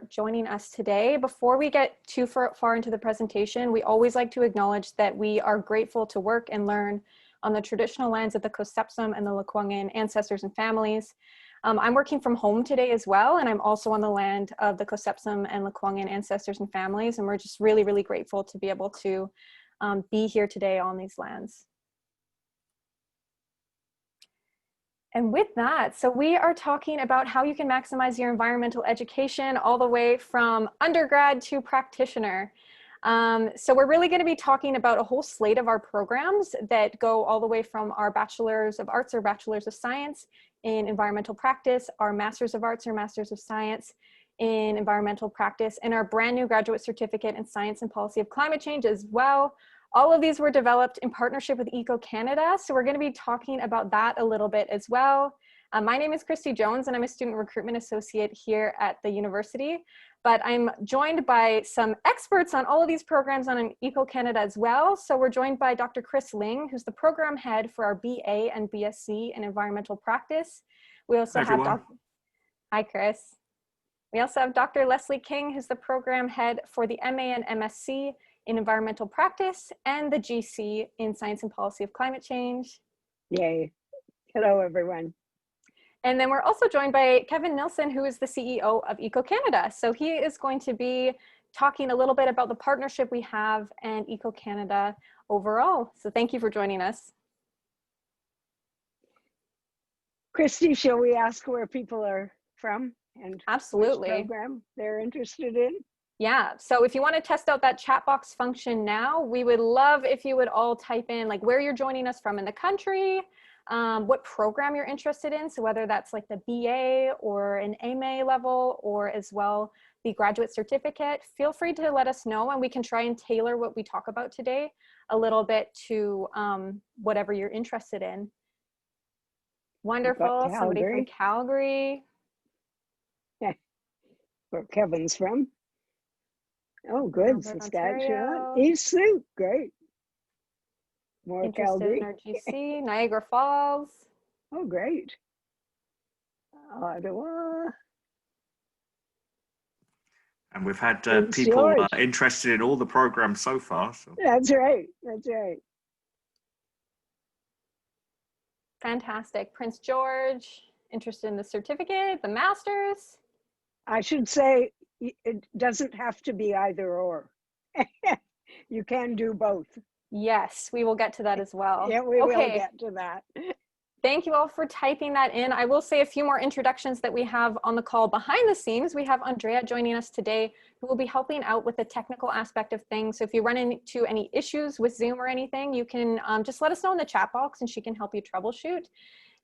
joining us today. Before we get too far into the presentation, we always like to acknowledge that we are grateful to work and learn on the traditional lands of the Cossepsum and the Lekwungen ancestors and families. I'm working from home today as well, and I'm also on the land of the Cossepsum and Lekwungen ancestors and families, and we're just really, really grateful to be able to be here today on these lands. And with that, so we are talking about how you can maximize your environmental education all the way from undergrad to practitioner. So we're really going to be talking about a whole slate of our programs that go all the way from our Bachelors of Arts or Bachelors of Science in environmental practice, our Masters of Arts or Masters of Science in environmental practice, and our brand new graduate certificate in Science and Policy of Climate Change as well. All of these were developed in partnership with Eco Canada, so we're going to be talking about that a little bit as well. My name is Christy Jones, and I'm a student recruitment associate here at the university, but I'm joined by some experts on all of these programs on Eco Canada as well. So we're joined by Dr. Chris Ling, who's the program head for our BA and BSc in environmental practice. We also have Hi, Chris. We also have Dr. Leslie King, who's the program head for the MA and MSc in environmental practice and the GC in Science and Policy of Climate Change. Yay. Hello, everyone. And then we're also joined by Kevin Nilsen, who is the CEO of Eco Canada. So he is going to be talking a little bit about the partnership we have and Eco Canada overall. So thank you for joining us. Christy, shall we ask where people are from and Absolutely. which program they're interested in? Yeah, so if you want to test out that chat box function now, we would love if you would all type in like where you're joining us from in the country, what program you're interested in. So whether that's like the BA or an MA level or as well the graduate certificate, feel free to let us know and we can try and tailor what we talk about today a little bit to whatever you're interested in. Wonderful, somebody from Calgary. Yeah, where Kevin's from. Oh, good, Saskatchewan. East Sioux, great. More interested Calgary. In our GC, Niagara Falls. Oh, great. Ottawa. And we've had people interested in all the programs so far. So. That's right, that's right. Fantastic. Prince George, interested in the certificate, the masters. I should say it doesn't have to be either or. You can do both. Yes, we will get to that as well. Yeah, we will get to that. Thank you all for typing that in. I will say a few more introductions that we have on the call behind the scenes. We have Andrea joining us today, who will be helping out with the technical aspect of things. So if you run into any issues with Zoom or anything, you can just let us know in the chat box and she can help you troubleshoot.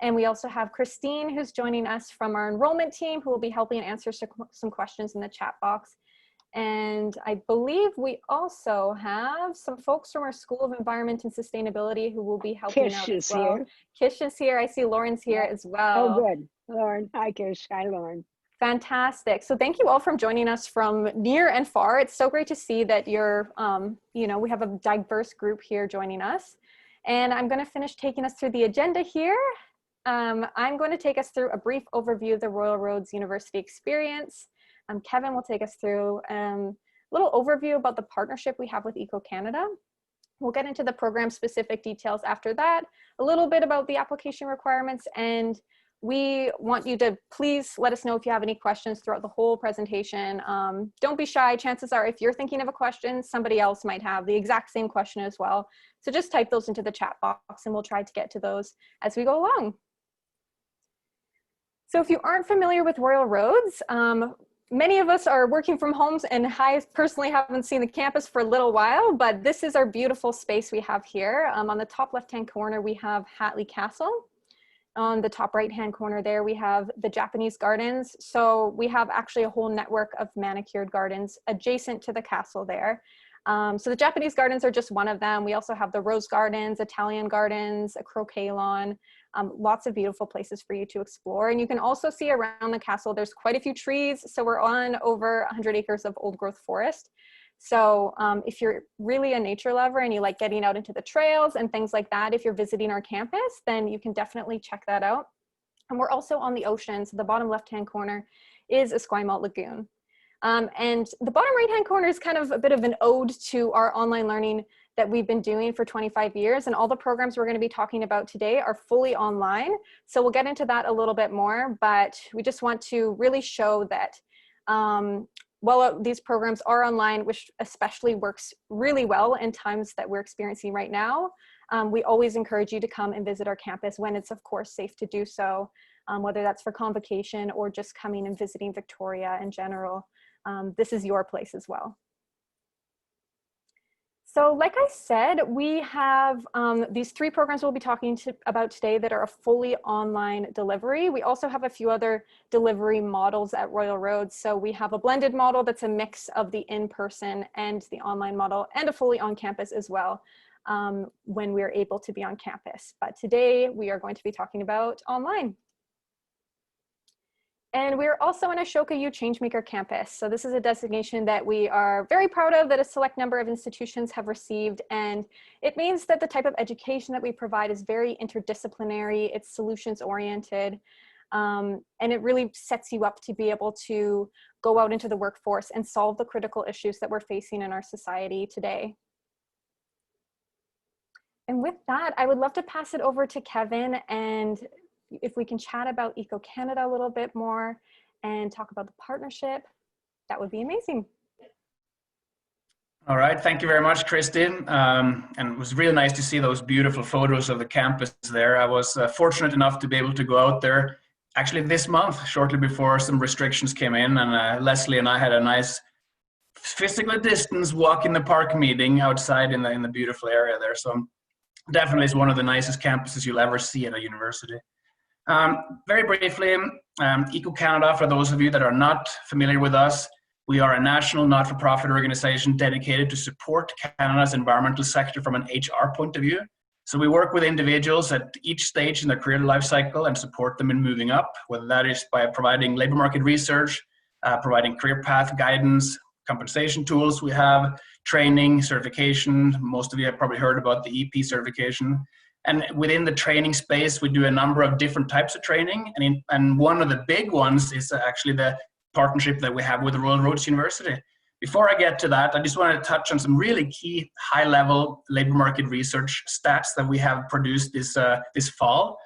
And we also have Christine, who's joining us from our enrollment team, who will be helping answer some questions in the chat box. And I believe we also have some folks from our School of Environment and Sustainability who will be helping out as well. Here. Kish is here. I see Lauren's here as well. Oh, good. Lauren. Hi, Kish. Hi, Lauren. Fantastic. So thank you all for joining us from near and far. It's so great to see that you're, you know, we have a diverse group here joining us. And I'm going to finish taking us through the agenda here. I'm going to take us through a brief overview of the Royal Roads University experience. Kevin will take us through a little overview about the partnership we have with Eco Canada. We'll get into the program specific details after that, a little bit about the application requirements, and we want you to please let us know if you have any questions throughout the whole presentation. Don't be shy. Chances are if you're thinking of a question, somebody else might have the exact same question as well. So just type those into the chat box and we'll try to get to those as we go along. So if you aren't familiar with Royal Roads, many of us are working from homes, and I personally haven't seen the campus for a little while, but this is our beautiful space we have here. On the top left-hand corner, we have Hatley Castle. On the top right-hand corner there, we have the Japanese gardens. So we have actually a whole network of manicured gardens adjacent to the castle there. So the Japanese gardens are just one of them. We also have the rose gardens, Italian gardens, a croquet lawn, lots of beautiful places for you to explore. And you can also see around the castle, there's quite a few trees. So we're on over 100 acres of old growth forest. So if you're really a nature lover and you like getting out into the trails and things like that, if you're visiting our campus, then you can definitely check that out. And we're also on the ocean. So the bottom left-hand corner is Esquimalt Lagoon. And the bottom right-hand corner is kind of a bit of an ode to our online learning that we've been doing for 25 years. And all the programs we're going to be talking about today are fully online. So we'll get into that a little bit more, but we just want to really show that while these programs are online, which especially works really well in times that we're experiencing right now, we always encourage you to come and visit our campus when it's, of course, safe to do so, whether that's for convocation or just coming and visiting Victoria in general. This is your place as well. So like I said, we have these 3 programs we'll be talking about today that are a fully online delivery. We also have a few other delivery models at Royal Road. So we have a blended model that's a mix of the in-person and the online model, and a fully on-campus as well when we're able to be on campus. But today we are going to be talking about online. And we're also in Ashoka U Changemaker campus. So this is a designation that we are very proud of, that a select number of institutions have received. And it means that the type of education that we provide is very interdisciplinary, it's solutions oriented, and it really sets you up to be able to go out into the workforce and solve the critical issues that we're facing in our society today. And with that, I would love to pass it over to Kevin, and if we can chat about Eco Canada a little bit more and talk about the partnership, that would be amazing. All right, thank you very much, Christine. And it was really nice to see those beautiful photos of the campus there. I was fortunate enough to be able to go out there actually this month, shortly before some restrictions came in, and Leslie and I had a nice physical distance walk in the park meeting outside in the beautiful area there. So definitely it's one of the nicest campuses you'll ever see at a university. Very briefly, Eco Canada, for those of you that are not familiar with us, we are a national not-for-profit organization dedicated to support Canada's environmental sector from an HR point of view. So we work with individuals at each stage in their career life cycle and support them in moving up, whether that is by providing labor market research, providing career path guidance, compensation tools. We have training, certification. Most of you have probably heard about the EP certification. And within the training space, we do a number of different types of training. And one of the big ones is actually the partnership that we have with the Royal Roads University. Before I get to that, I just want to touch on some really key high-level labor market research stats that we have produced this fall.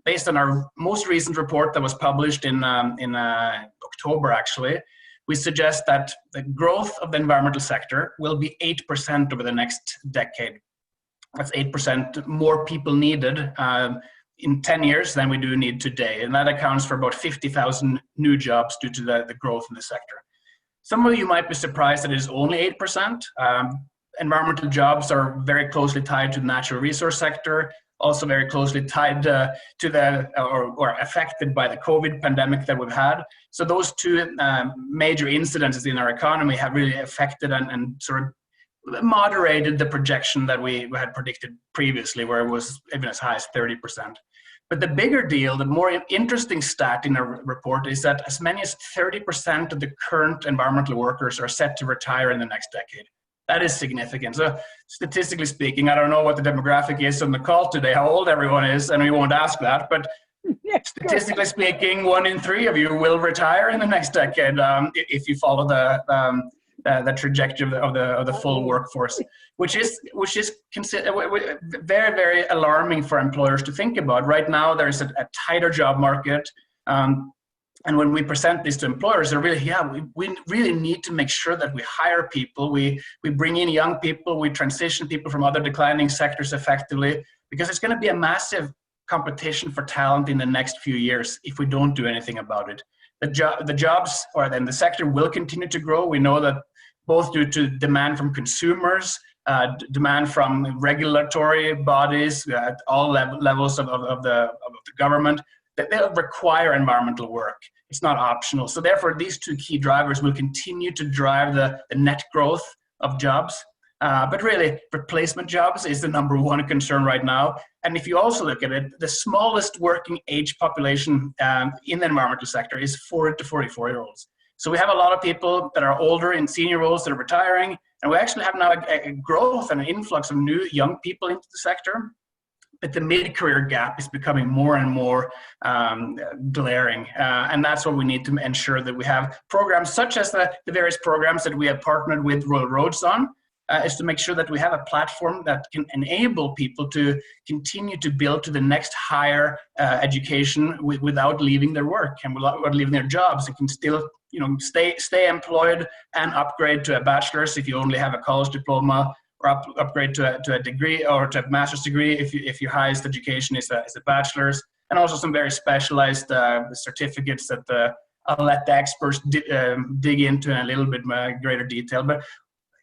Based on our most recent report that was published in October, actually, we suggest that the growth of the environmental sector will be 8% over the next decade. That's 8% more people needed in 10 years than we do need today. And that accounts for about 50,000 new jobs due to the growth in the sector. Some of you might be surprised that it is only 8%. Environmental jobs are very closely tied to the natural resource sector, also very closely tied to or affected by the COVID pandemic that we've had. So those two major incidences in our economy have really affected and sort of moderated the projection that we had predicted previously, where it was even as high as 30%. But the bigger deal, the more interesting stat in our report is that as many as 30% of the current environmental workers are set to retire in the next decade. That is significant. So statistically speaking, I don't know what the demographic is on the call today, how old everyone is, and we won't ask that, but statistically speaking, 1 in 3 of you will retire in the next decade if you follow the trajectory of the full workforce, which is very, very alarming for employers to think about. Right now, there is a tighter job market, and when we present this to employers, they're really, we really need to make sure that we hire people, we bring in young people, we transition people from other declining sectors effectively, because it's going to be a massive competition for talent in the next few years if we don't do anything about it. The jobs, or then the sector, will continue to grow. We know that both due to demand from consumers, demand from regulatory bodies at all levels of the government, that they'll require environmental work. It's not optional. So therefore, these two key drivers will continue to drive the net growth of jobs. But really, replacement jobs is the #1 concern right now. And if you also look at it, the smallest working age population in the environmental sector is 40 to 44-year-olds. So we have a lot of people that are older in senior roles that are retiring, and we actually have now a growth and an influx of new young people into the sector. but the mid-career gap is becoming more and more glaring. And that's what we need to ensure, that we have programs such as the various programs that we have partnered with Royal Roads on, is to make sure that we have a platform that can enable people to continue to build to the next higher education without leaving their work and without leaving their jobs, and can still, you know, stay employed and upgrade to a bachelor's if you only have a college diploma, or upgrade to a degree, or to a master's degree if your highest education is a bachelor's, and also some very specialized certificates that I'll let the experts dig into in a little bit greater detail. But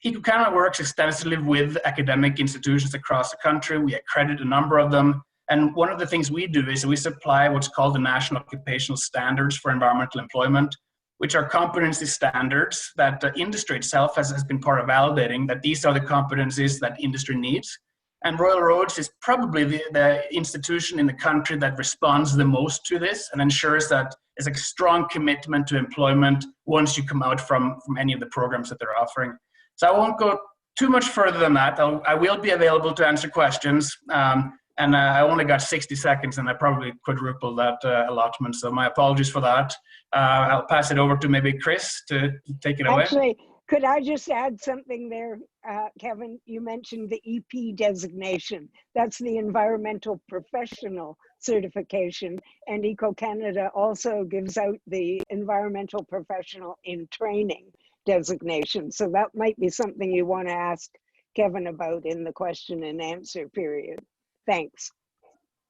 EcoCanada works extensively with academic institutions across the country. We accredit a number of them. And one of the things we do is we supply what's called the National Occupational Standards for Environmental Employment, which are competency standards that the industry itself has been part of validating, that these are the competencies that industry needs. And Royal Roads is probably the institution in the country that responds the most to this and ensures that there's a strong commitment to employment once you come out from any of the programs that they're offering. So I won't go too much further than that. I will be available to answer questions. And I only got 60 seconds, and I probably quadrupled that allotment. So my apologies for that. I'll pass it over to maybe Chris to take it away. Actually, could I just add something there, Kevin? You mentioned the EP designation. That's the Environmental Professional Certification. And EcoCanada also gives out the Environmental Professional in Training designation. So that might be something you want to ask Kevin about in the question and answer period. Thanks.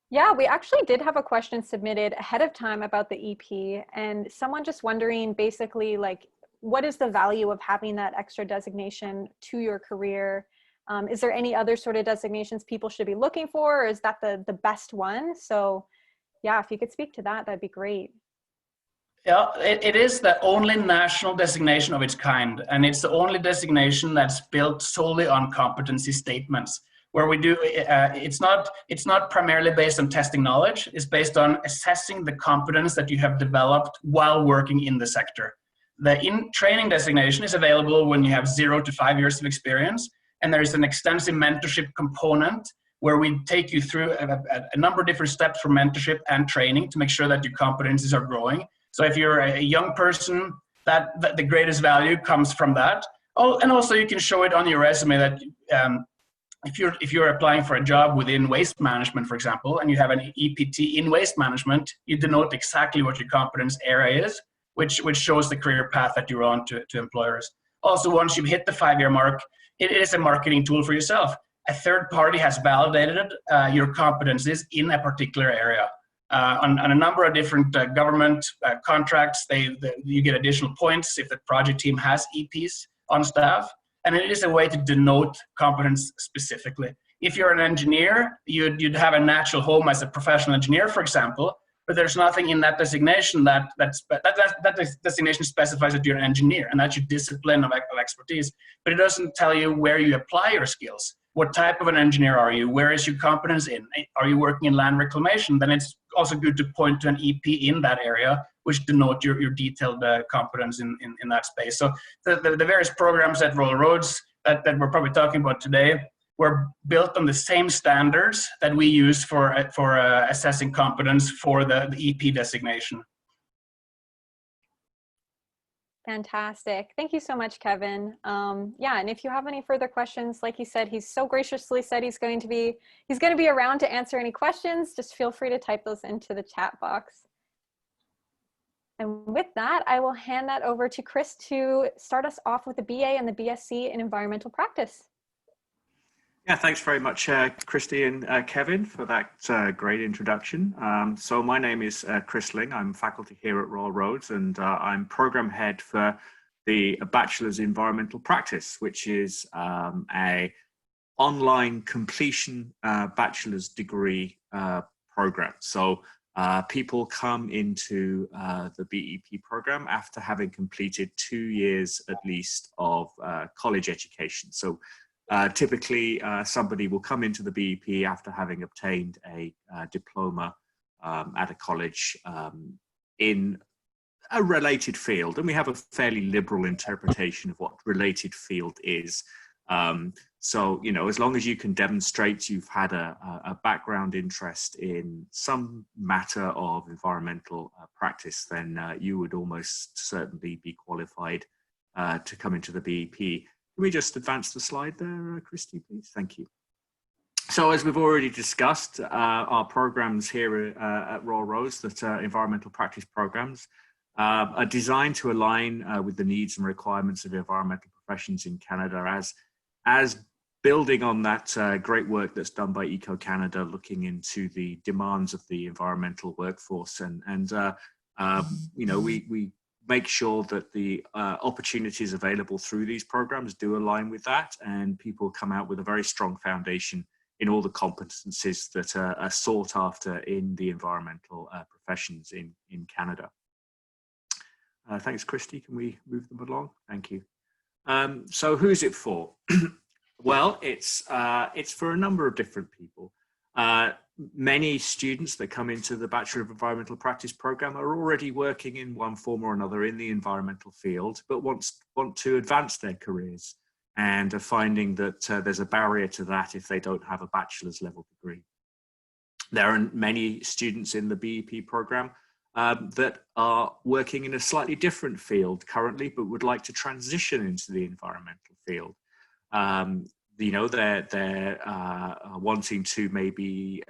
Yeah, we actually did have a question submitted ahead of time about the EP, and someone just wondering basically, like, what is the value of having that extra designation to your career? Is there any other sort of designations people should be looking for, or is that the best one? So yeah, if you could speak to that, that'd be great. Yeah, it is the only national designation of its kind, and it's the only designation that's built solely on competency statements. Where we do, it's not primarily based on testing knowledge. It's based on assessing the competence that you have developed while working in the sector. The in-training designation is available when you have 0 to 5 years of experience, and there is an extensive mentorship component where we take you through a number of different steps for mentorship and training to make sure that your competencies are growing. So if you're a young person, that the greatest value comes from that. Oh, and also you can show it on your resume that if you're applying for a job within waste management, for example, and you have an EPT in waste management, you denote exactly what your competence area is, which shows the career path that you're on to employers. Also, once you've hit the 5-year mark, it is a marketing tool for yourself. A third party has validated your competencies in a particular area. On a number of different government contracts, you get additional points if the project team has EPs on staff. And it is a way to denote competence specifically. If you're an engineer, you'd have a natural home as a professional engineer, for example, but there's nothing in that designation that designation specifies that you're an engineer, and that's your discipline of expertise. But it doesn't tell you where you apply your skills. What type of an engineer are you? Where is your competence in? Are you working in land reclamation? Then it's also good to point to an EP in that area, which denote your detailed competence in that space. So the various programs at Royal Roads that we're probably talking about today were built on the same standards that we use for assessing competence for the EP designation. Fantastic. Thank you so much, Kevin. Yeah, and if you have any further questions, like he said, he's so graciously said he's going to be around to answer any questions. Just feel free to type those into the chat box. And with that, I will hand that over to Chris to start us off with the BA and the BSc in environmental practice. Yeah, thanks very much, Christy and Kevin, for that great introduction. So my name is Chris Ling. I'm faculty here at Royal Roads, and I'm program head for the Bachelor's Environmental Practice, which is a online completion bachelor's degree program. So people come into the BEP program after having completed 2 years at least of college education. So typically, somebody will come into the BEP after having obtained a diploma at a college in a related field, and we have a fairly liberal interpretation of what related field is. So, you know, as long as you can demonstrate you've had a background interest in some matter of environmental practice, then you would almost certainly be qualified to come into the BEP. Can we just advance the slide there, Christy, please? Thank you. So as we've already discussed, our programs here at Royal Roads, that environmental practice programs, are designed to align with the needs and requirements of environmental professions in Canada, as building on that great work that's done by Eco Canada, looking into the demands of the environmental workforce, and you know, we make sure that the opportunities available through these programs do align with that, and people come out with a very strong foundation in all the competencies that are sought after in the environmental professions in Canada. Thanks, Christy. Can we move them along? Thank you. So who's it for? Well, it's for a number of different people. Many students that come into the Bachelor of Environmental Practice program are already working in one form or another in the environmental field, but want to advance their careers, and are finding that there's a barrier to that if they don't have a bachelor's level degree. There are many students in the BEP program that are working in a slightly different field currently, but would like to transition into the environmental field. You know, they're wanting to maybe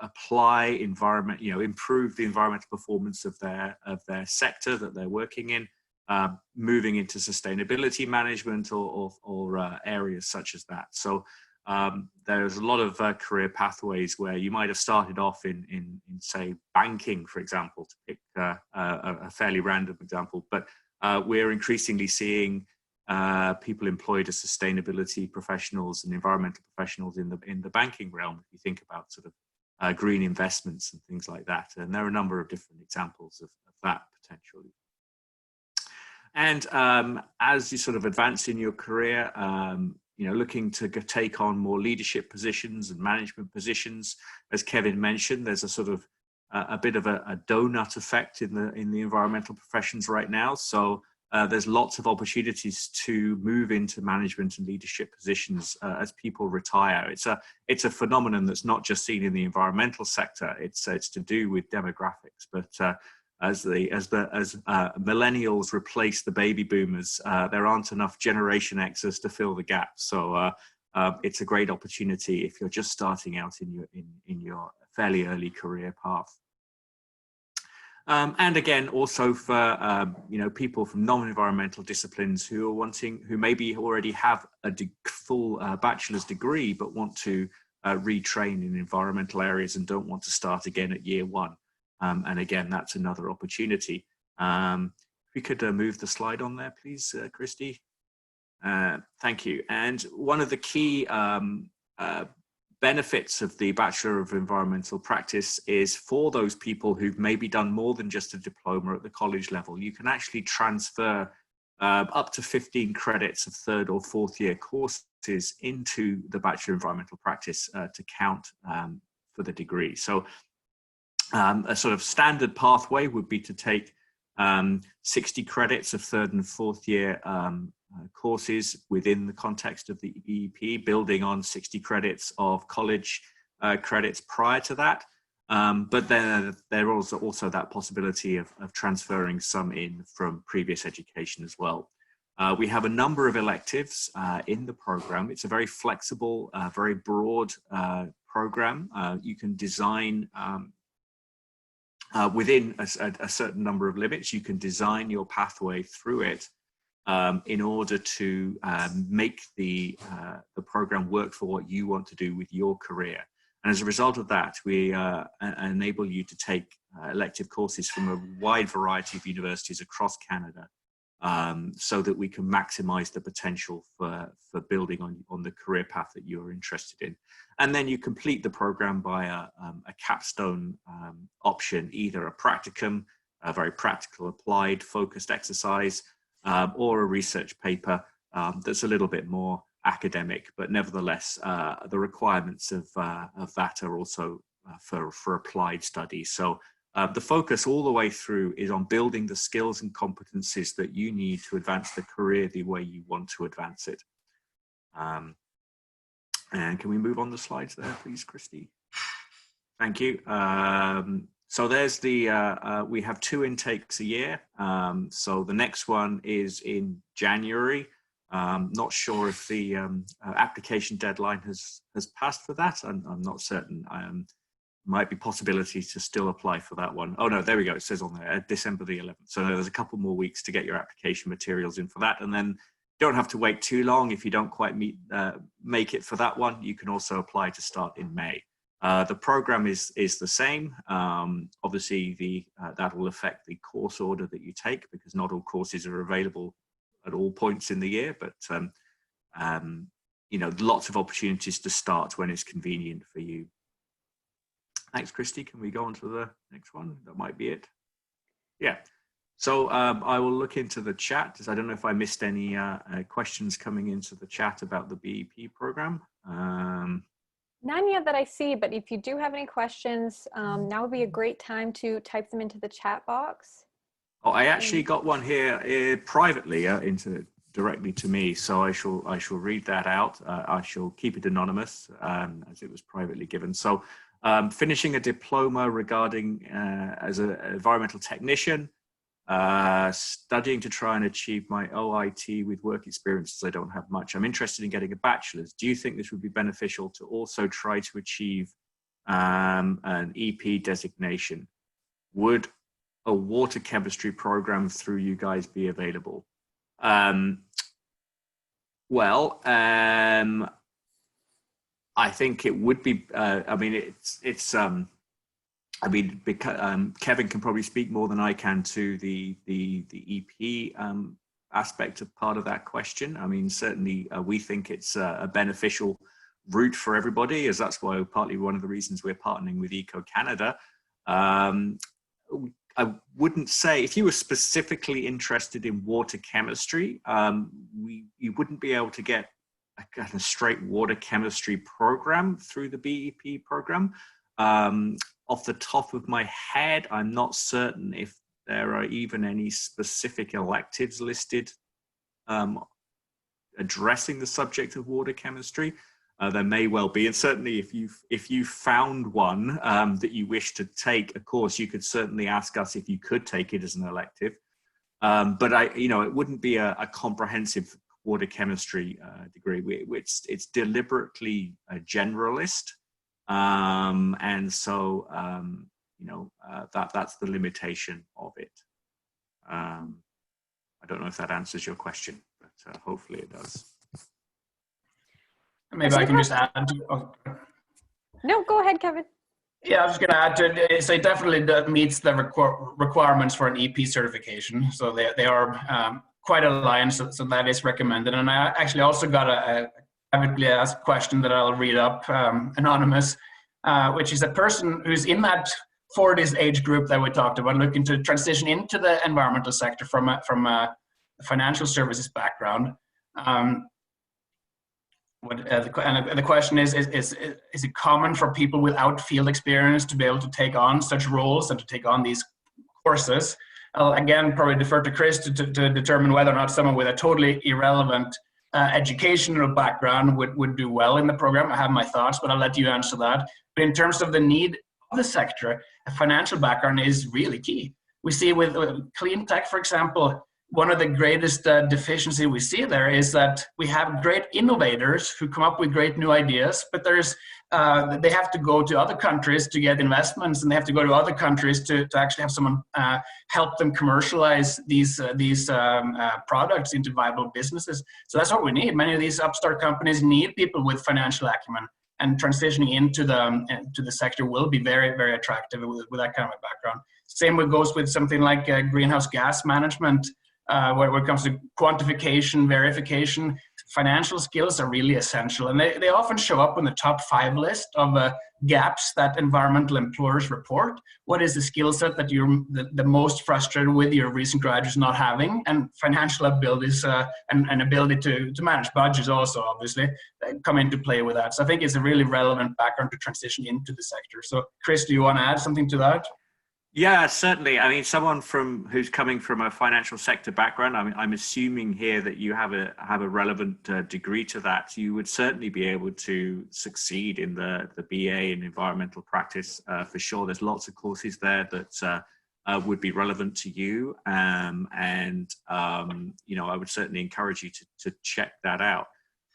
apply environment, you know, improve the environmental performance of their sector that they're working in, moving into sustainability management or areas such as that. So there's a lot of career pathways where you might have started off in say banking, for example, to pick a fairly random example, but we're increasingly seeing people employed as sustainability professionals and environmental professionals in the banking realm, if you think about sort of green investments and things like that. And there are a number of different examples of that potentially. And as you sort of advance in your career, you know, looking to take on more leadership positions and management positions, as Kevin mentioned, there's a sort of a bit of a donut effect in the environmental professions right now. So there's lots of opportunities to move into management and leadership positions as people retire. It's a phenomenon that's not just seen in the environmental sector. It's to do with demographics, but as millennials replace the baby boomers, there aren't enough Generation Xers to fill the gap. So it's a great opportunity if you're just starting out in your fairly early career path. And again, also for you know, people from non-environmental disciplines who maybe already have a full bachelor's degree but want to retrain in environmental areas and don't want to start again at year one. And again, that's another opportunity. If we could move the slide on there, please, Christy. Thank you. And one of the key benefits of the Bachelor of Environmental Practice is for those people who've maybe done more than just a diploma at the college level. You can actually transfer up to 15 credits of third or fourth year courses into the Bachelor of Environmental Practice to count for the degree. So a sort of standard pathway would be to take 60 credits of third and fourth year courses within the context of the BEP, building on 60 credits of college credits prior to that. But then there also that possibility of transferring some in from previous education as well. We have a number of electives in the program. It's a very flexible, very broad program. You can design within a certain number of limits. You can design your pathway through it in order to make the program work for what you want to do with your career. And as a result of that, we enable you to take elective courses from a wide variety of universities across Canada, so that we can maximize the potential for building on the career path that you're interested in. And then you complete the program by a capstone option, either a practicum, a very practical, applied, focused exercise, or a research paper that's a little bit more academic, but nevertheless, the requirements of that are also for applied study. So the focus all the way through is on building the skills and competencies that you need to advance the career the way you want to advance it. And can we move on the slides there, please, Christy? Thank you. So there's the, we have 2 intakes a year. So the next one is in January. Not sure if the application deadline has passed for that. I'm not certain. Might be possibility to still apply for that one. Oh no, there we go. It says on there, December the 11th. So there's a couple more weeks to get your application materials in for that. And then you don't have to wait too long. If you don't quite make it for that one, you can also apply to start in May. The program is the same. Obviously, that will affect the course order that you take, because not all courses are available at all points in the year. But you know, lots of opportunities to start when it's convenient for you. Thanks, Christy. Can we go on to the next one? That might be it. Yeah. So I will look into the chat. I don't know if I missed any questions coming into the chat about the BEP program. None yet that I see, but if you do have any questions, now would be a great time to type them into the chat box. Oh, I actually got one here privately directly to me, so I shall read that out. I shall keep it anonymous as it was privately given. So finishing a diploma regarding as an environmental technician, studying to try and achieve my OIT with work experiences. I don't have much. I'm interested in getting a bachelor's. Do you think this would be beneficial to also try to achieve an EP designation? Would a water chemistry program through you guys be available? I think it would be. I mean, I mean, because Kevin can probably speak more than I can to the EP aspect of part of that question. I mean, certainly we think it's a beneficial route for everybody, as that's why partly one of the reasons we're partnering with Eco Canada. I wouldn't say, if you were specifically interested in water chemistry, you wouldn't be able to get a kind of straight water chemistry program through the BEP program. Off the top of my head, I'm not certain if there are even any specific electives listed addressing the subject of water chemistry. There may well be, and certainly if you found one that you wish to take a course, you could certainly ask us if you could take it as an elective. But it wouldn't be a comprehensive water chemistry degree. It's deliberately a generalist. And so, that's the limitation of it. I don't know if that answers your question, but hopefully it does. Maybe I can just add. No, go ahead, Kevin. Yeah, I was going to add to it. So it definitely meets the requirements for an EP certification. So they are quite aligned, so that is recommended. And I actually also got a privately asked question that I'll read up, anonymous, which is a person who's in that 40s age group that we talked about, looking to transition into the environmental sector from a financial services background. The question is it common for people without field experience to be able to take on such roles and to take on these courses? I'll again probably defer to Chris to determine whether or not someone with a totally irrelevant educational background would do well in the program. I have my thoughts, but I'll let you answer that. But in terms of the need of the sector, a financial background is really key. We see with clean tech, for example, one of the greatest deficiency we see there is that we have great innovators who come up with great new ideas, but they have to go to other countries to get investments, and they have to go to other countries to actually have someone help them commercialize these products into viable businesses. So that's what we need. Many of these upstart companies need people with financial acumen, and transitioning into the sector will be very, very attractive with that kind of a background. Same goes with something like greenhouse gas management. When it comes to quantification, verification, financial skills are really essential. And they often show up on the top 5 list of gaps that environmental employers report. What is the skill set that you're the most frustrated with your recent graduates not having? And financial abilities and ability to manage budgets also, obviously, come into play with that. So I think it's a really relevant background to transition into the sector. So Chris, do you want to add something to that? Yeah, certainly. I mean, someone who's coming from a financial sector background, I'm assuming here that you have a relevant degree to that. You would certainly be able to succeed in the BA in environmental practice for sure. There's lots of courses there that would be relevant to you, you know, I would certainly encourage you to check that out.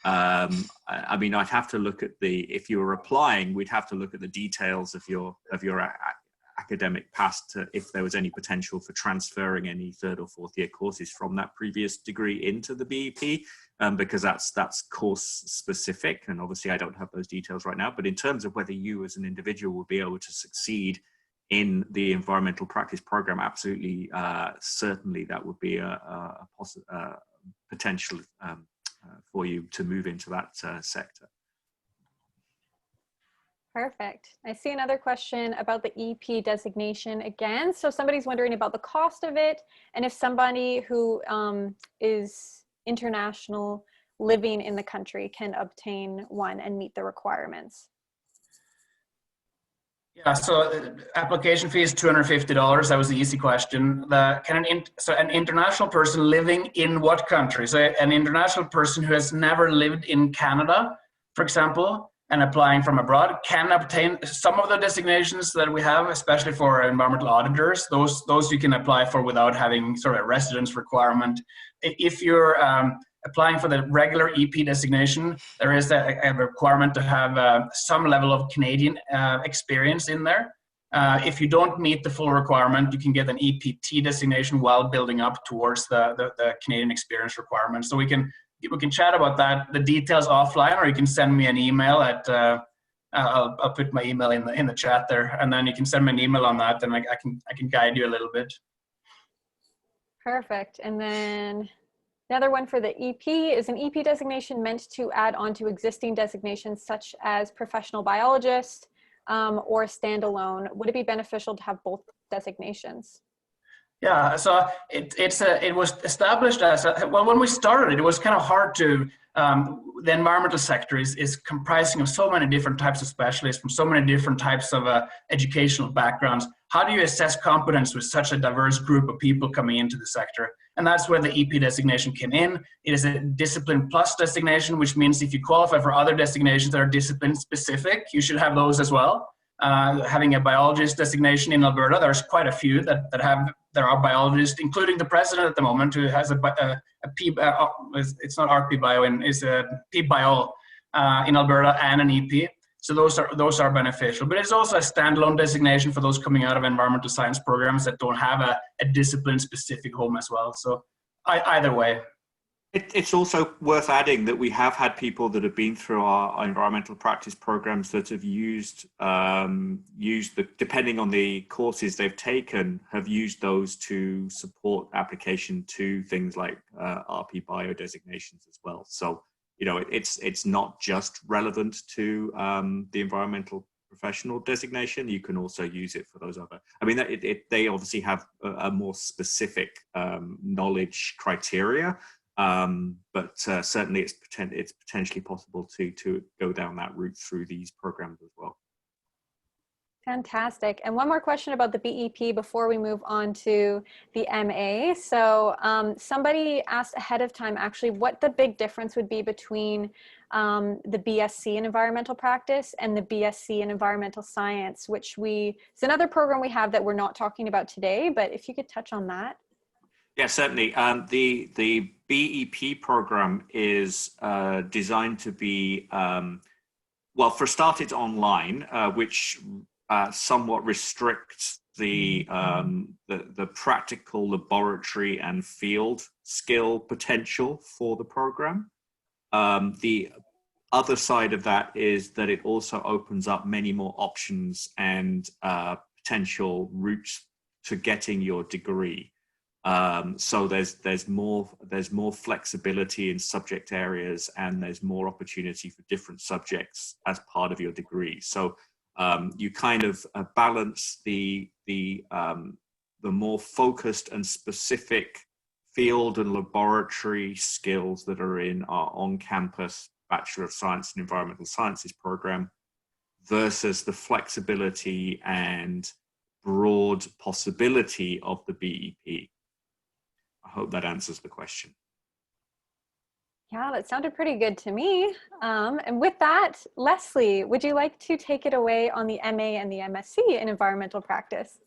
I mean, I'd have to look at if you were applying, we'd have to look at the details of your academic past to, if there was any potential for transferring any third or fourth year courses from that previous degree into the BEP, because that's course specific, and obviously I don't have those details right now. But in terms of whether you as an individual will be able to succeed in the environmental practice program, absolutely, certainly that would be a potential for you to move into that sector. Perfect. I see another question about the EP designation again. So somebody's wondering about the cost of it, and if somebody who is international living in the country can obtain one and meet the requirements. Yeah, so application fee is $250. That was the easy question. So an international person living in what country? So an international person who has never lived in Canada, for example, and applying from abroad can obtain some of the designations that we have, especially for environmental auditors. Those you can apply for without having sort of a residence requirement. If you're applying for the regular EP designation, there is a requirement to have some level of Canadian experience in there. If you don't meet the full requirement, you can get an EPT designation while building up towards the Canadian experience requirement. So we can chat about that, the details offline, or you can send me an email at, I'll put my email in the chat there, and then you can send me an email on that, and I can guide you a little bit. Perfect. And then another one for the EP, is an EP designation meant to add on to existing designations such as professional biologist or standalone? Would it be beneficial to have both designations? Yeah, so it was established as well, when we started, it was kind of hard to, the environmental sector is comprising of so many different types of specialists from so many different types of educational backgrounds. How do you assess competence with such a diverse group of people coming into the sector? And that's where the EP designation came in. It is a discipline plus designation, which means if you qualify for other designations that are discipline specific, you should have those as well. Having a biologist designation in Alberta, there's quite a few there are biologists, including the president at the moment, who has it's not RP-Bio, and is a P-Bio in Alberta and an EP. So those are beneficial. But it's also a standalone designation for those coming out of environmental science programs that don't have a discipline-specific home as well. So either way. It's also worth adding that we have had people that have been through our environmental practice programs that have used depending on the courses they've taken, have used those to support application to things like RP-Bio designations as well. So, you know, it's not just relevant to the environmental professional designation. You can also use it for those other. I mean, they obviously have a more specific knowledge criteria. But certainly it's potentially possible to go down that route through these programs as well. Fantastic. And one more question about the BEP before we move on to the MA. So somebody asked ahead of time actually what the big difference would be between the BSc in environmental practice and the BSc in environmental science, which it's another program we have that we're not talking about today, but if you could touch on that. Yeah, certainly. The BEP program is designed to be, well, for a start, it's online, which somewhat restricts the practical laboratory and field skill potential for the program. The other side of that is that it also opens up many more options and potential routes to getting your degree. So there's more flexibility in subject areas, and there's more opportunity for different subjects as part of your degree. So you kind of balance the more focused and specific field and laboratory skills that are in our on-campus Bachelor of Science and Environmental Sciences program versus the flexibility and broad possibility of the BEP? I hope that answers the question. Yeah, that sounded pretty good to me. And with that, Leslie, would you like to take it away on the MA and the MSc in environmental practice?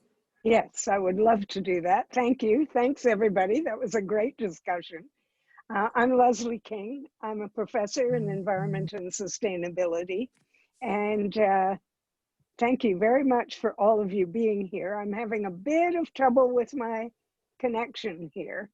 Yes, I would love to do that. Thank you. Thanks, everybody. That was a great discussion. I'm Leslie King. I'm a professor in environment and sustainability. And thank you very much for all of you being here. I'm having a bit of trouble with my connection here.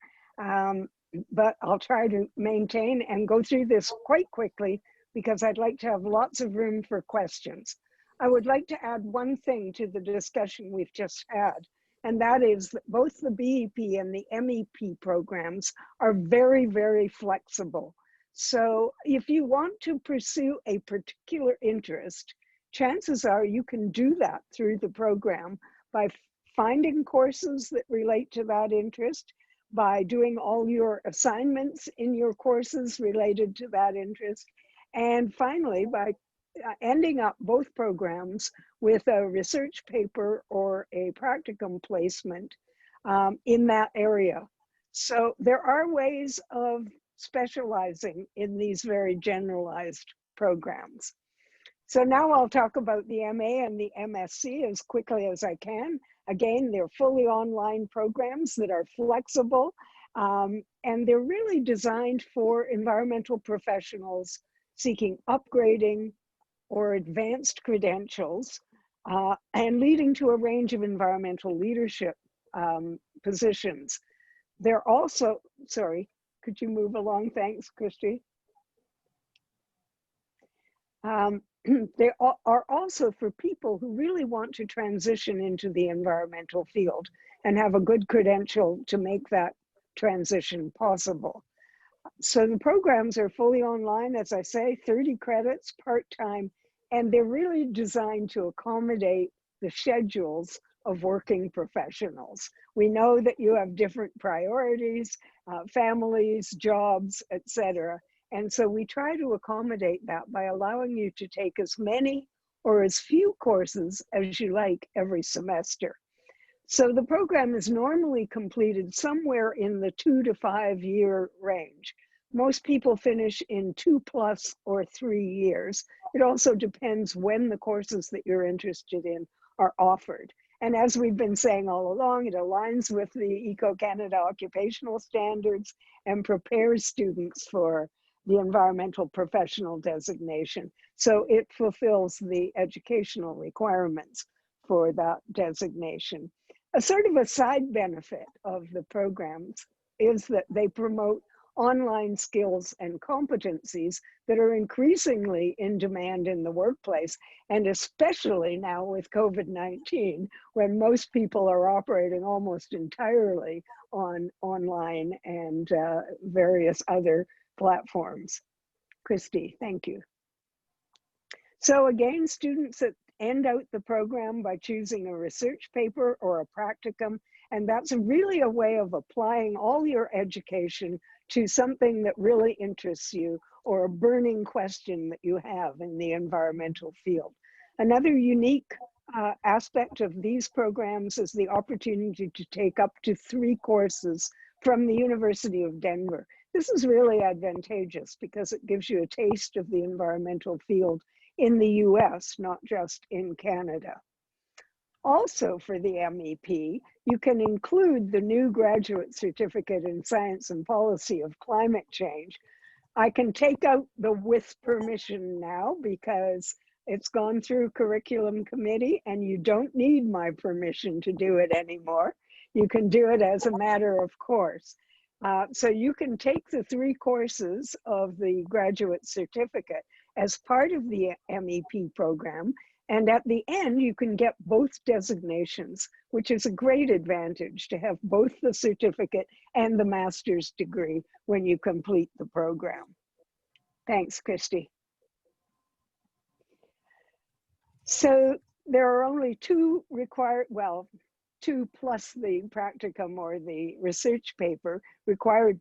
But I'll try to maintain and go through this quite quickly because I'd like to have lots of room for questions. I would like to add one thing to the discussion we've just had, and that is that both the BEP and the MEP programs are very, very flexible. So if you want to pursue a particular interest, chances are you can do that through the program by finding courses that relate to that interest, by doing all your assignments in your courses related to that interest, and finally by ending up both programs with a research paper or a practicum placement in that area. So there are ways of specializing in these very generalized programs. So now I'll talk about the MA and the MSc as quickly as I can. Again, they're fully online programs that are flexible, and they're really designed for environmental professionals seeking upgrading or advanced credentials and leading to a range of environmental leadership positions. They're also, sorry, could you move along? Thanks, Christy. They are also for people who really want to transition into the environmental field and have a good credential to make that transition possible. So the programs are fully online, as I say, 30 credits part-time, and they're really designed to accommodate the schedules of working professionals. We know that you have different priorities, families, jobs, etc. And so we try to accommodate that by allowing you to take as many or as few courses as you like every semester. So the program is normally completed somewhere in the 2 to 5 year range. Most people finish in 2+ or 3 years. It also depends when the courses that you're interested in are offered. And as we've been saying all along, it aligns with the Eco-Canada occupational standards and prepares students for the environmental professional designation. So it fulfills the educational requirements for that designation. A sort of a side benefit of the programs is that they promote online skills and competencies that are increasingly in demand in the workplace, and especially now with COVID-19, when most people are operating almost entirely on online and various other platforms. Christy, thank you. So again, students that end out the program by choosing a research paper or a practicum, and that's really a way of applying all your education to something that really interests you or a burning question that you have in the environmental field. Another unique aspect of these programs is the opportunity to take up to 3 courses from the University of Denver. This is really advantageous because it gives you a taste of the environmental field in the US, not just in Canada. Also for the MEP, you can include the new graduate certificate in science and policy of climate change. I can take out the with permission now because it's gone through curriculum committee and you don't need my permission to do it anymore. You can do it as a matter of course. So you can take the 3 courses of the graduate certificate as part of the MEP program, and at the end you can get both designations, which is a great advantage to have both the certificate and the master's degree when you complete the program. Thanks, Christy. So there are only 2 required, well, 2 plus the practicum or the research paper, required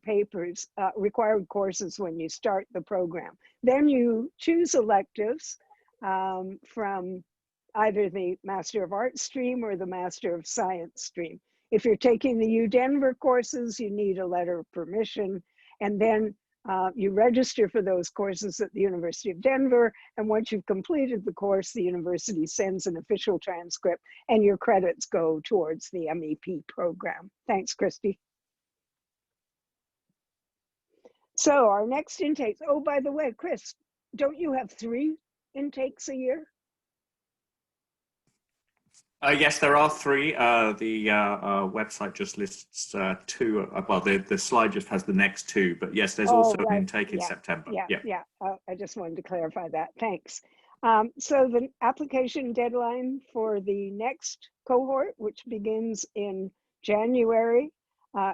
courses when you start the program. Then you choose electives from either the Master of Arts stream or the Master of Science stream. If you're taking the U Denver courses, you need a letter of permission, and then you register for those courses at the University of Denver, and once you've completed the course, the university sends an official transcript and your credits go towards the MEP program. Thanks, Christy. So our next intake, oh, by the way, Chris, don't you have 3 intakes a year? Yes, there are 3. The website just lists 2. Well, the slide just has the next 2, but yes, there's also an intake in September. Yeah. I just wanted to clarify that. Thanks. So the application deadline for the next cohort, which begins in January,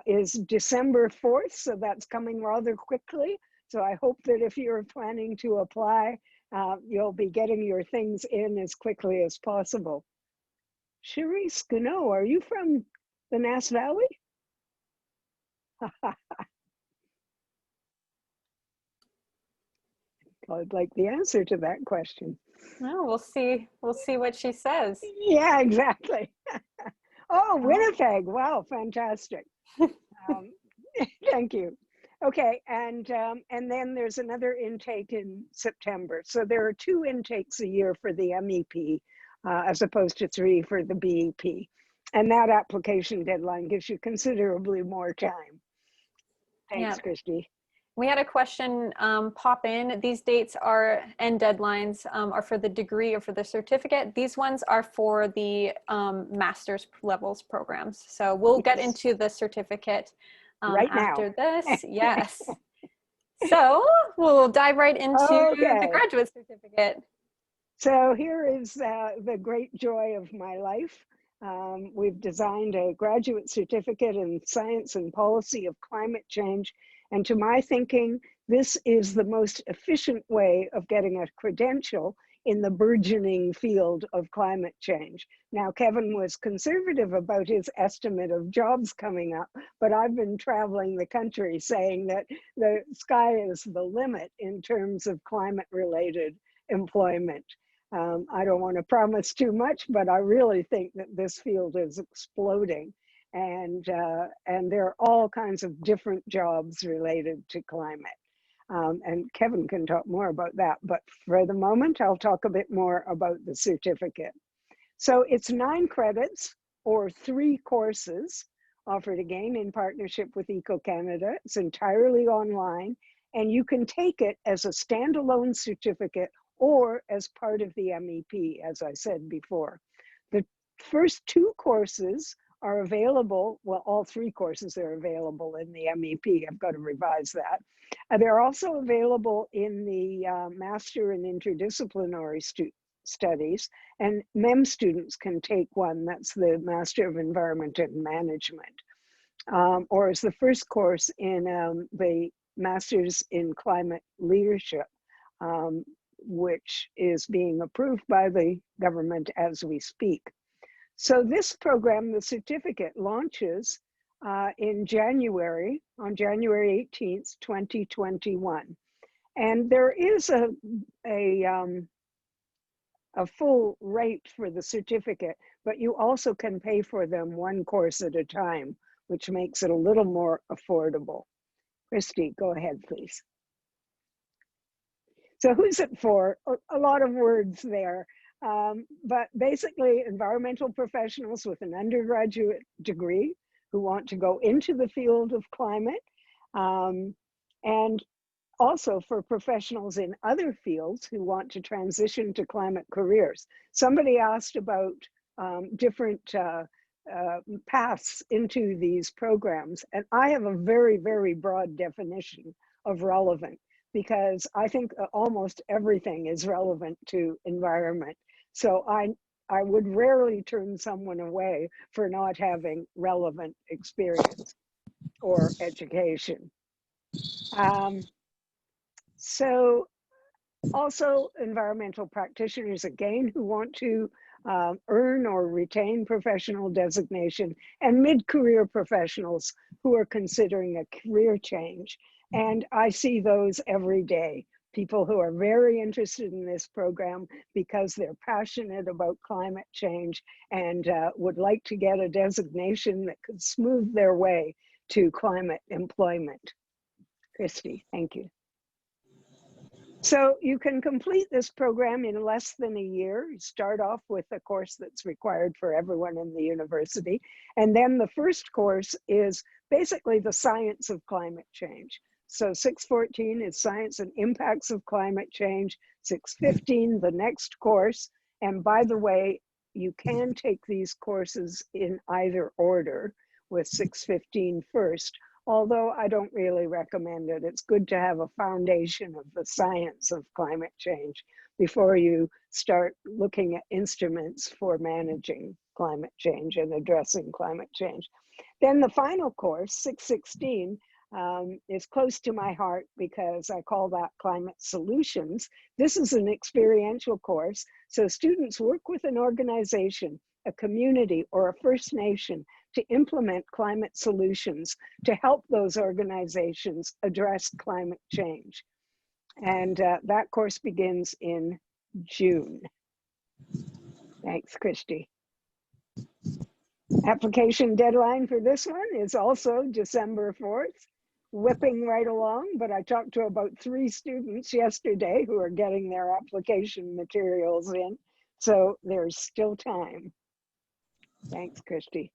is December 4th. So that's coming rather quickly. So I hope that if you're planning to apply, you'll be getting your things in as quickly as possible. Cherise Guneau, are you from the Nass Valley? I'd like the answer to that question. No, we'll see. We'll see what she says. Yeah, exactly. Oh, Winnipeg. Wow, fantastic. Thank you. Okay, and then there's another intake in September. So there are 2 intakes a year for the MEP, as opposed to 3 for the BEP. And that application deadline gives you considerably more time. Thanks, Christy. We had a question pop in. These dates are and deadlines are for the degree or for the certificate. These ones are for the master's levels programs. So we'll get into the certificate right after now. This. Yes. So we'll dive right into the graduate certificate. So here is the great joy of my life. We've designed a graduate certificate in science and policy of climate change. And to my thinking, this is the most efficient way of getting a credential in the burgeoning field of climate change. Now, Kevin was conservative about his estimate of jobs coming up, but I've been traveling the country saying that the sky is the limit in terms of climate-related employment. I don't want to promise too much, but I really think that this field is exploding. And there are all kinds of different jobs related to climate. And Kevin can talk more about that, but for the moment, I'll talk a bit more about the certificate. So it's 9 credits or 3 courses offered again in partnership with EcoCanada. It's entirely online, and you can take it as a standalone certificate or as part of the MEP, as I said before. The first 2 courses are available, well, all 3 courses are available in the MEP. I've got to revise that. They're also available in the Master in Interdisciplinary Studies, and MEM students can take one, that's the Master of Environment and Management, or as the first course in the Masters in Climate Leadership, which is being approved by the government as we speak. So this program, the certificate, launches in January, on January 18th, 2021. And there is a full rate for the certificate, but you also can pay for them 1 course at a time, which makes it a little more affordable. Christy, go ahead, please. So who's it for? A lot of words there. But basically environmental professionals with an undergraduate degree who want to go into the field of climate, and also for professionals in other fields who want to transition to climate careers. Somebody asked about different paths into these programs, and I have a very, very broad definition of relevant, because I think almost everything is relevant to environment. So I would rarely turn someone away for not having relevant experience or education. So also environmental practitioners, again, who want to earn or retain professional designation, and mid-career professionals who are considering a career change. And I see those every day. people who are very interested in this program because they're passionate about climate change and would like to get a designation that could smooth their way to climate employment. Christy, thank you. So you can complete this program in less than a year. You start off with a course that's required for everyone in the university. And then the first course is basically the science of climate change. So 614 is science and impacts of climate change. 615, the next course. And by the way, you can take these courses in either order, with 615 first, although I don't really recommend it. It's good to have a foundation of the science of climate change before you start looking at instruments for managing climate change and addressing climate change. Then the final course, 616, is close to my heart because I call that Climate Solutions. This is an experiential course, so students work with an organization, a community, or a First Nation to implement climate solutions to help those organizations address climate change. And that course begins in June. Thanks, Christy. Application deadline for this one is also December 4th, whipping right along, but I talked to about 3 students yesterday who are getting their application materials in, so there's still time. Thanks, Christy.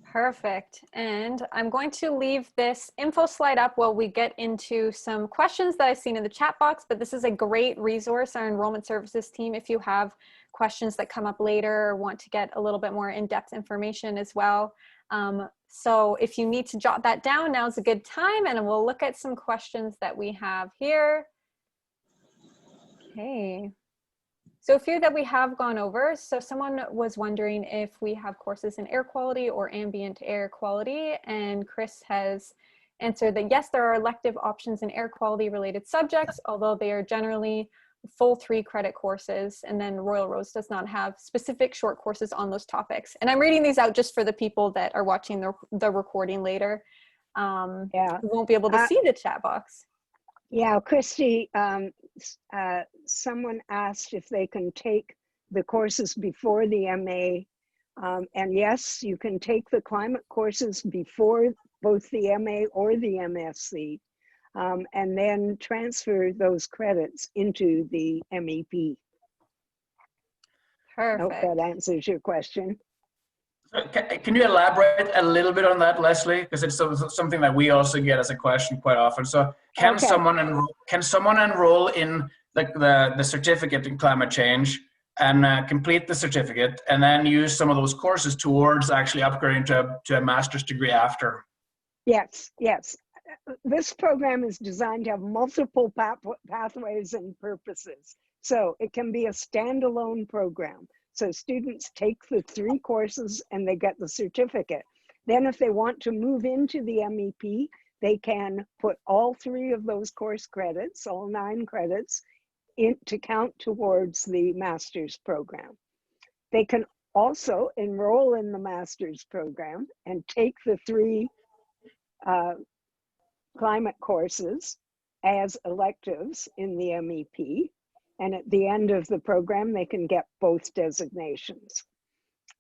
Perfect. And I'm going to leave this info slide up while we get into some questions that I've seen in the chat box, but this is a great resource, our enrollment services team, if you have questions that come up later or want to get a little bit more in-depth information as well. So if you need to jot that down, now's a good time, and we'll look at some questions that we have here. Okay. So a few that we have gone over. So someone was wondering if we have courses in air quality or ambient air quality, and Chris has answered that yes, there are elective options in air quality related subjects, although they are generally full 3-credit courses, and then Royal Roads does not have specific short courses on those topics. And I'm reading these out just for the people that are watching the recording later. Yeah, who won't be able to see the chat box. Yeah, Christy, someone asked if they can take the courses before the MA. And yes, you can take the climate courses before both the MA or the MSc, and then transfer those credits into the MEP. Perfect. I hope that answers your question. Can you elaborate a little bit on that, Leslie? Because it's something that we also get as a question quite often. So can someone enroll in the certificate in climate change and complete the certificate and then use some of those courses towards actually upgrading to a master's degree after? Yes, yes. This program is designed to have multiple pathways and purposes. So it can be a standalone program. So students take the 3 courses and they get the certificate. Then if they want to move into the MEP, they can put all 3 of those course credits, all 9 credits, to count towards the master's program. They can also enroll in the master's program and take the 3 climate courses as electives in the MEP. And at the end of the program, they can get both designations.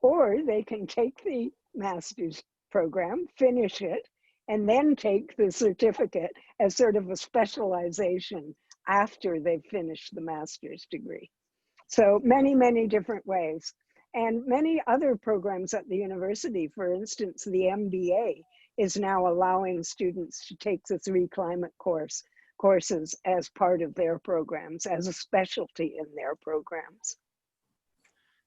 Or they can take the master's program, finish it, and then take the certificate as sort of a specialization after they've finished the master's degree. So many, many different ways. And many other programs at the university, for instance, the MBA is now allowing students to take the 3 climate courses as part of their programs, as a specialty in their programs.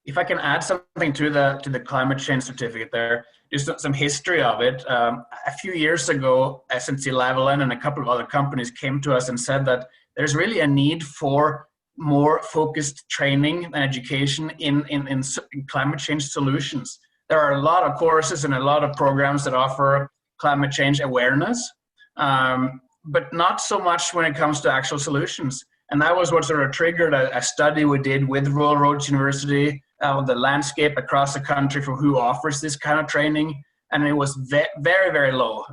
If I can add something to the climate change certificate there, just some history of it. A few years ago, SNC-Lavalin and a couple of other companies came to us and said that there's really a need for more focused training and education in climate change solutions. There are a lot of courses and a lot of programs that offer climate change awareness, but not so much when it comes to actual solutions. And that was what sort of triggered a study we did with Royal Roads University, the landscape across the country for who offers this kind of training. And it was very, very low,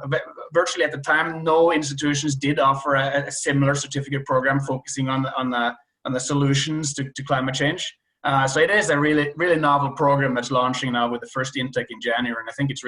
virtually at the time, no institutions did offer a similar certificate program focusing on the solutions to climate change. So it is a really, really novel program that's launching now with the first intake in January, and I think it's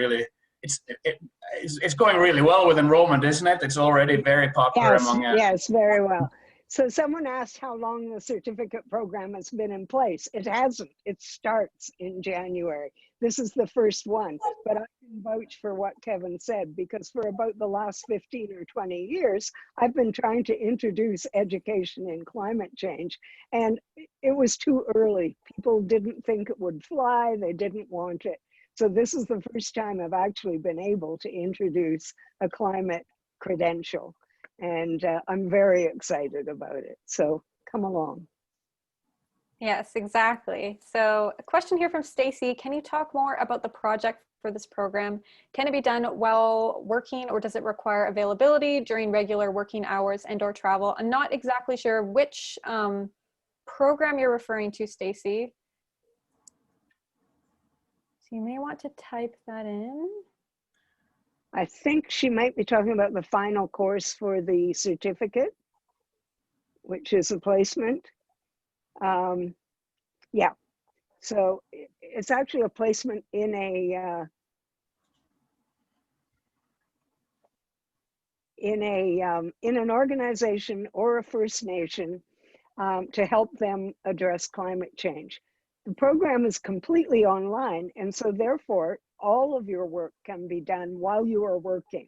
going really well with enrollment, isn't it? It's already very popular among. Yes, very well. So someone asked how long the certificate program has been in place. It hasn't. It starts in January. This is the first one, but I can vouch for what Kevin said, because for about the last 15 or 20 years, I've been trying to introduce education in climate change, and it was too early. People didn't think it would fly. They didn't want it. So this is the first time I've actually been able to introduce a climate credential. And I'm very excited about it. So come along. Yes, exactly. So a question here from Stacy. Can you talk more about the project for this program? Can it be done while working, or does it require availability during regular working hours and or travel? I'm not exactly sure which program you're referring to, Stacy. So you may want to type that in. I think she might be talking about the final course for the certificate, which is a placement. Yeah, so it's actually a placement in an organization or a First Nation to help them address climate change. The program is completely online, and so therefore all of your work can be done while you are working.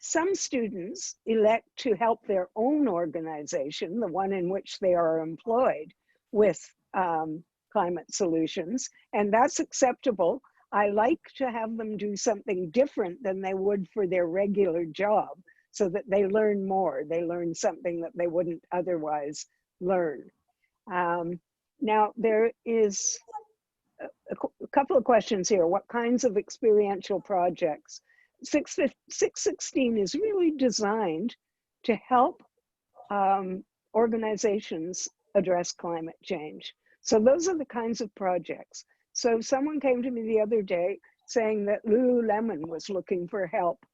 Some students elect to help their own organization, the one in which they are employed, with climate solutions, and that's acceptable. I like to have them do something different than they would for their regular job, so that they learn more. They learn something that they wouldn't otherwise learn. Now, there is a couple of questions here. What kinds of experiential projects? 616 is really designed to help organizations address climate change. So those are the kinds of projects. So someone came to me the other day saying that Lululemon was looking for help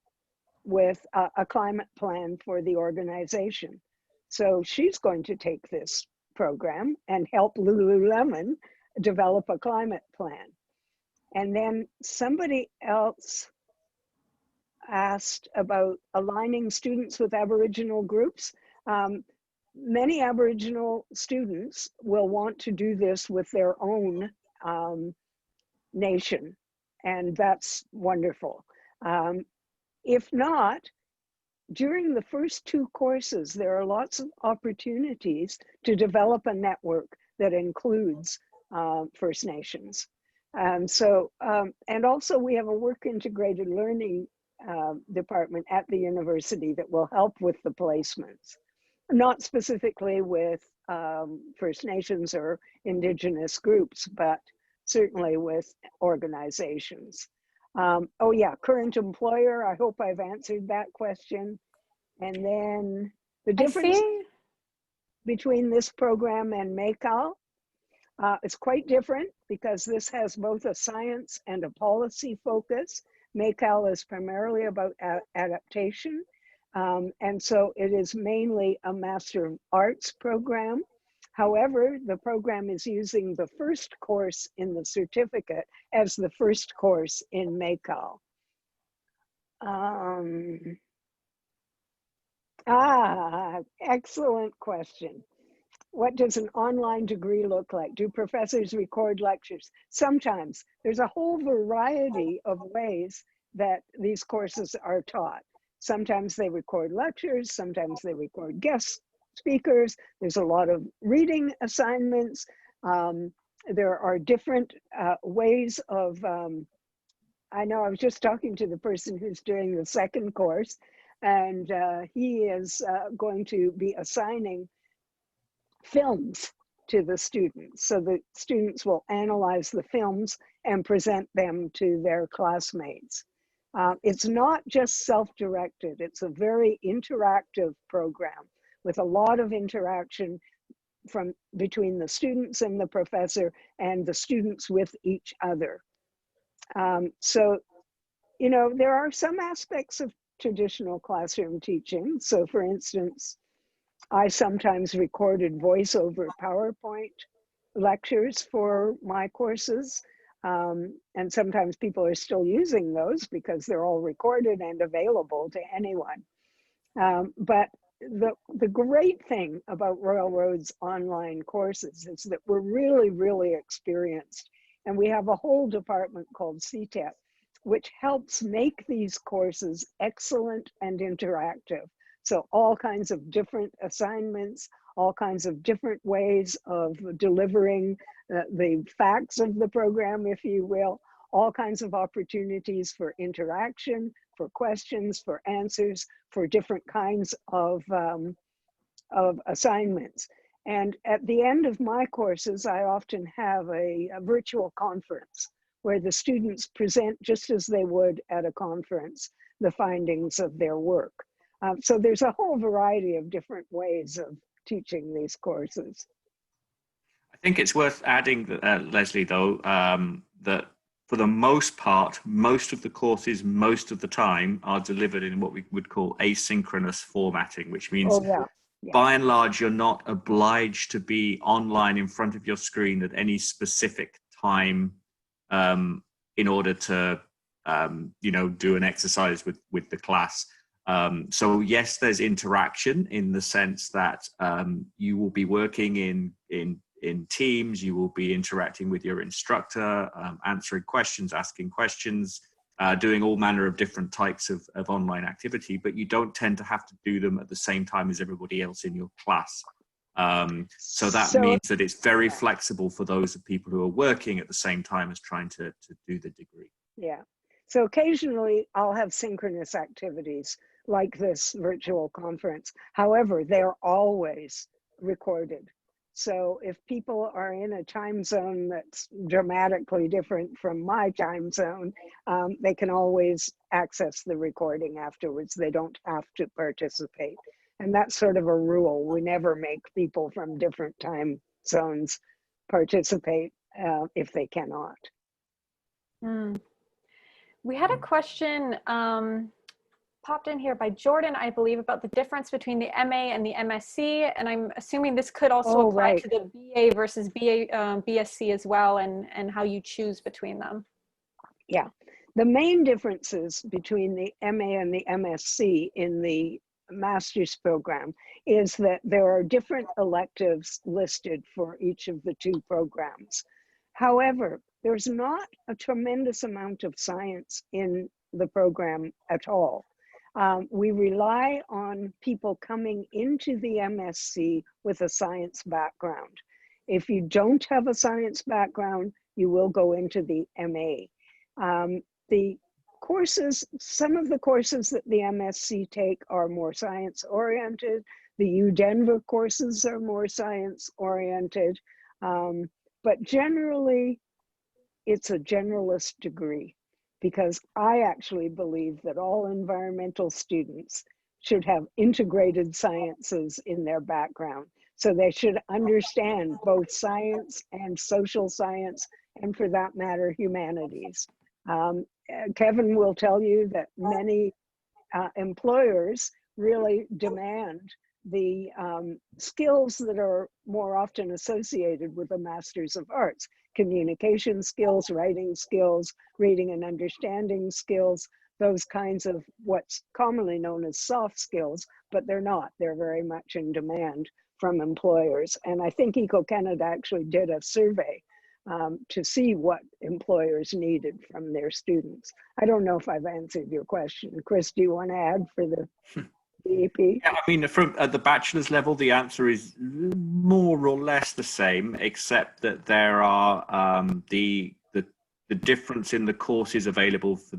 with a climate plan for the organization. So she's going to take this program and help Lululemon develop a climate plan. And then somebody else asked about aligning students with Aboriginal groups. Many Aboriginal students will want to do this with their own nation, and that's wonderful. If not, during the first two courses, there are lots of opportunities to develop a network that includes First Nations. And also we have a work integrated learning department at the university that will help with the placements, not specifically with First Nations or Indigenous groups, but certainly with organizations. Oh yeah, current employer, I hope I've answered that question. And then the difference between this program and MACAL, it's quite different because this has both a science and a policy focus. MACAL is primarily about adaptation. And so it is mainly a Master of Arts program. However, the program is using the first course in the certificate as the first course in MACAL. Excellent question. What does an online degree look like? Do professors record lectures? Sometimes. There's a whole variety of ways that these courses are taught. Sometimes they record lectures, sometimes they record guest speakers. There's a lot of reading assignments. There are different ways of, I know I was just talking to the person who's doing the second course, and he is going to be assigning films to the students. So the students will analyze the films and present them to their classmates. It's not just self-directed, it's a very interactive program with a lot of interaction between the students and the professor and the students with each other. So, you know, there are some aspects of traditional classroom teaching. So for instance, I sometimes recorded voiceover PowerPoint lectures for my courses. And sometimes people are still using those because they're all recorded and available to anyone. But the great thing about Royal Road's online courses is that we're really, really experienced. And we have a whole department called CTEP, which helps make these courses excellent and interactive. So all kinds of different assignments, all kinds of different ways of delivering the facts of the program, if you will, all kinds of opportunities for interaction, for questions, for answers, for different kinds of assignments. And at the end of my courses, I often have a virtual conference where the students present just as they would at a conference, the findings of their work. So there's a whole variety of different ways of teaching these courses. I think it's worth adding, Leslie, though, that for the most part, most of the courses, most of the time, are delivered in what we would call asynchronous formatting, which means by and large, you're not obliged to be online in front of your screen at any specific time in order to, do an exercise with the class. So yes, there's interaction in the sense that you will be working in teams, you will be interacting with your instructor, answering questions, asking questions, doing all manner of different types of online activity, but you don't tend to have to do them at the same time as everybody else in your class. So that means that it's very flexible for those people who are working at the same time as trying to do the degree. Yeah. So occasionally I'll have synchronous activities like this virtual conference. However, they're always recorded. So if people are in a time zone that's dramatically different from my time zone, they can always access the recording afterwards. They don't have to participate. And that's sort of a rule. We never make people from different time zones participate if they cannot. We had a question popped in here by Jordan, I believe, about the difference between the MA and the MSc, and I'm assuming this could also apply to the BA versus BSc as well, and how you choose between them. Yeah, the main differences between the MA and the MSc in the master's program is that there are different electives listed for each of the two programs. However, there's not a tremendous amount of science in the program at all. We rely on people coming into the MSc with a science background. If you don't have a science background, you will go into the MA. The courses, some of the courses that the MSc take are more science oriented. The U Denver courses are more science oriented. But generally, it's a generalist degree, because I actually believe that all environmental students should have integrated sciences in their background. So they should understand both science and social science, and for that matter, humanities. Kevin will tell you that many employers really demand the skills that are more often associated with a Master's of Arts: communication skills, writing skills, reading and understanding skills, those kinds of what's commonly known as soft skills, but they're not. They're very much in demand from employers. And I think EcoCanada actually did a survey to see what employers needed from their students. I don't know if I've answered your question. Chris, do you want to add for the EP? Yeah, I mean, from at the bachelor's level, the answer is more or less the same, except that there are the difference in the courses available for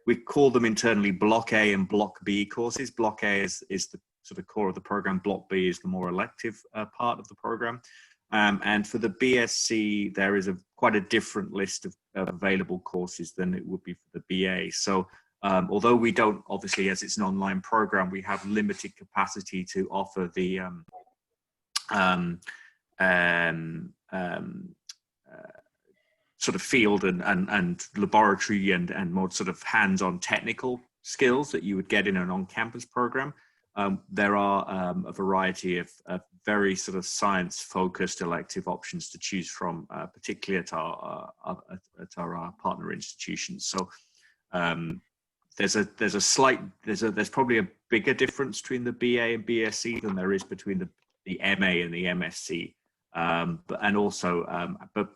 we call them internally Block A and Block B courses. Block A is the sort of core of the program. Block B is the more elective part of the program. And for the BSc, there is quite a different list of available courses than it would be for the BA. So although we don't, obviously, as it's an online program, we have limited capacity to offer the sort of field and laboratory and more sort of hands-on technical skills that you would get in an on-campus program, there are a variety of very sort of science-focused elective options to choose from, particularly at our partner institutions. So there's probably a bigger difference between the BA and BSc than there is between the MA and the MSc. But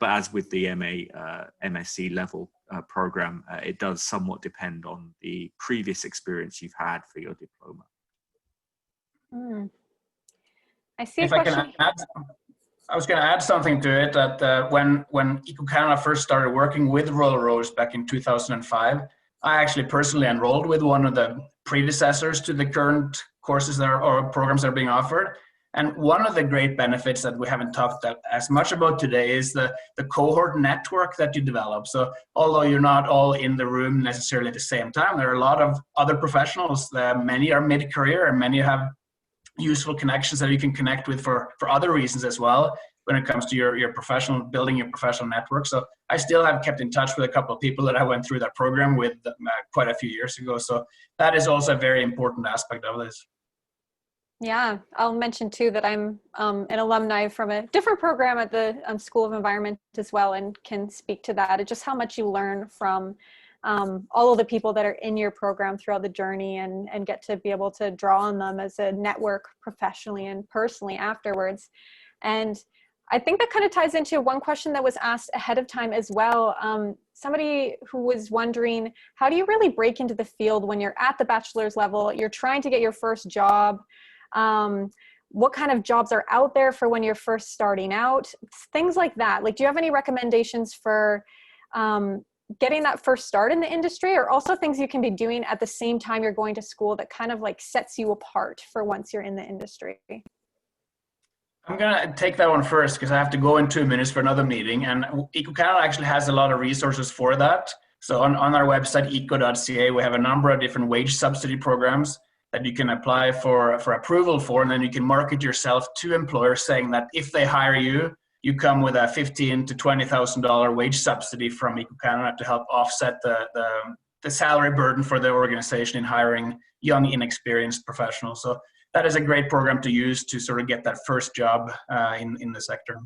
as with the MSc level program, it does somewhat depend on the previous experience you've had for your diploma. I see. If I can add, I was going to add something to it, that when EcoCanada first started working with Royal Roads back in 2005, I actually personally enrolled with one of the predecessors to the current courses or programs that are being offered. And one of the great benefits that we haven't talked as much about today is the cohort network that you develop. So although you're not all in the room necessarily at the same time, there are a lot of other professionals. Many are mid-career and many have useful connections that you can connect with for other reasons as well when it comes to your professional, building your professional network. So I still have kept in touch with a couple of people that I went through that program with quite a few years ago. So that is also a very important aspect of this. Yeah, I'll mention too that I'm an alumni from a different program at the School of Environment as well, and can speak to that. It's just how much you learn from all of the people that are in your program throughout the journey, and get to be able to draw on them as a network professionally and personally afterwards. And I think that kind of ties into one question that was asked ahead of time as well. Somebody who was wondering, how do you really break into the field when you're at the bachelor's level, you're trying to get your first job? What kind of jobs are out there for when you're first starting out? Things like that. Like, do you have any recommendations for getting that first start in the industry, or also things you can be doing at the same time you're going to school that kind of like sets you apart for once you're in the industry? I'm going to take that one first because I have to go in 2 minutes for another meeting, and EcoCanada actually has a lot of resources for that. So on our website, eco.ca, we have a number of different wage subsidy programs that you can apply for approval for, and then you can market yourself to employers saying that if they hire you, you come with a $15,000 to $20,000 wage subsidy from EcoCanada to help offset the salary burden for the organization in hiring young, inexperienced professionals. So that is a great program to use to sort of get that first job in the sector.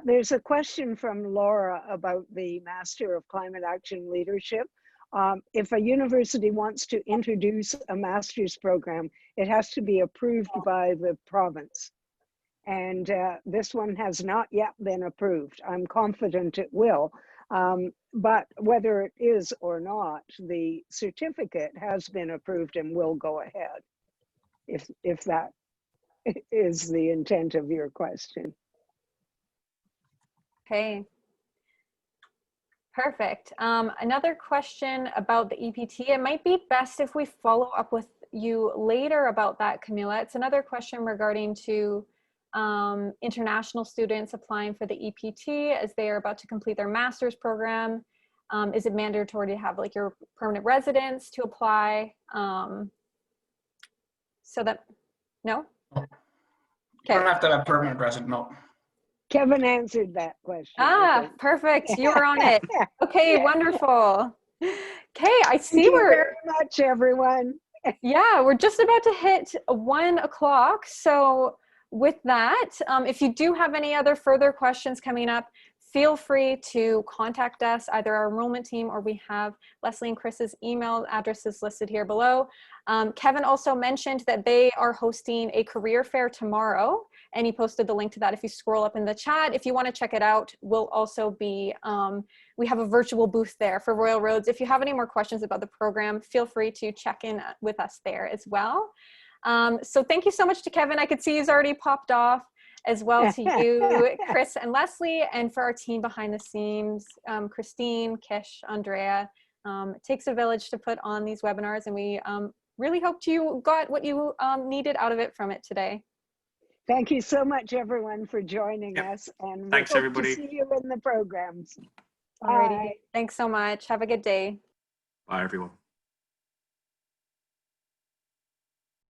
There's a question from Laura about the Master of Climate Action Leadership. If a university wants to introduce a master's program, it has to be approved by the province. And this one has not yet been approved. I'm confident it will. But whether it is or not, the certificate has been approved and will go ahead, if that is the intent of your question. Okay. Perfect. Another question about the EPT. It might be best if we follow up with you later about that, Camila. It's another question regarding to international students applying for the EPT as they are about to complete their master's program. Is it mandatory to have like your permanent residence to apply? So that, no? Okay. You don't have to have a permanent resident, no. Kevin answered that question. Ah, perfect. You were on it. Okay, wonderful. Okay, I see. Thank you very much, everyone. Yeah, we're just about to hit 1 o'clock. So with that, if you do have any other further questions coming up, feel free to contact us, either our enrollment team, or we have Leslie and Chris's email addresses listed here below. Kevin also mentioned that they are hosting a career fair tomorrow, and he posted the link to that if you scroll up in the chat. If you want to check it out, we'll also be, we have a virtual booth there for Royal Roads. If you have any more questions about the program, feel free to check in with us there as well. So thank you so much to Kevin. I could see he's already popped off, as well to you, Chris and Leslie, and for our team behind the scenes, Christine, Kish, Andrea. It takes a village to put on these webinars, and we really hoped you got what you needed out of it from it today. Thank you so much, everyone, for joining us, and thanks, everybody. To see you in the programs. Alrighty. Thanks so much. Have a good day. Bye, everyone.